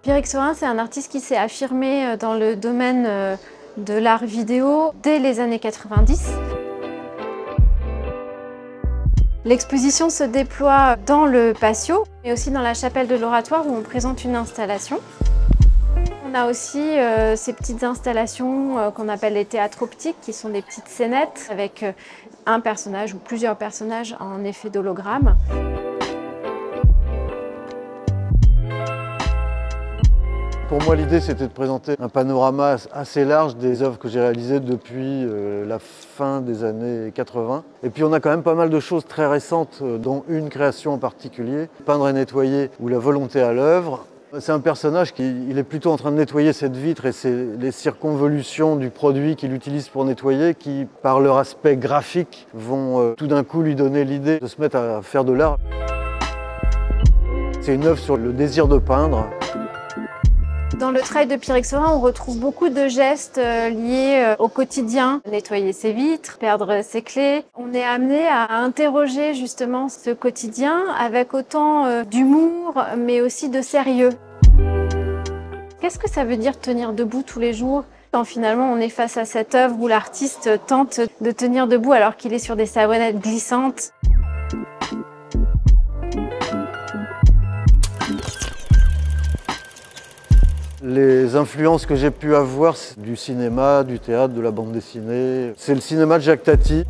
Pierre Exorin, c'est un artiste qui s'est affirmé dans le domaine de l'art vidéo dès les années 90. L'exposition se déploie dans le patio, mais aussi dans la chapelle de l'Oratoire où on présente une installation. On a aussi ces petites installations qu'on appelle les théâtres optiques, qui sont des petites scénettes avec un personnage ou plusieurs personnages en effet d'hologramme. Pour moi, l'idée, c'était de présenter un panorama assez large des œuvres que j'ai réalisées depuis la fin des années 80. Et puis, on a quand même pas mal de choses très récentes, dont une création en particulier, Peindre et nettoyer, ou La volonté à l'œuvre. C'est un personnage qui est plutôt en train de nettoyer cette vitre et c'est les circonvolutions du produit qu'il utilise pour nettoyer qui, par leur aspect graphique, vont tout d'un coup lui donner l'idée de se mettre à faire de l'art. C'est une œuvre sur le désir de peindre. Dans le travail de Pierre Exorin, on retrouve beaucoup de gestes liés au quotidien. Nettoyer ses vitres, perdre ses clés. On est amené à interroger justement ce quotidien avec autant d'humour, mais aussi de sérieux. Qu'est-ce que ça veut dire tenir debout tous les jours quand finalement on est face à cette œuvre où l'artiste tente de tenir debout alors qu'il est sur des savonnettes glissantes? Les influences que j'ai pu avoir, c'est du cinéma, du théâtre, de la bande dessinée. C'est le cinéma de Jacques Tati.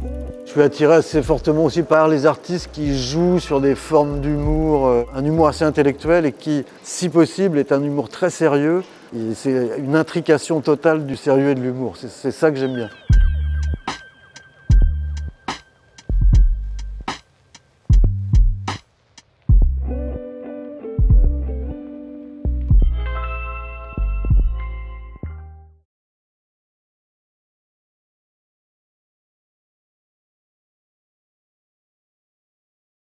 Je suis attiré assez fortement aussi par les artistes qui jouent sur des formes d'humour, un humour assez intellectuel et qui, si possible, est un humour très sérieux. C'est une intrication totale du sérieux et de l'humour. C'est ça que j'aime bien.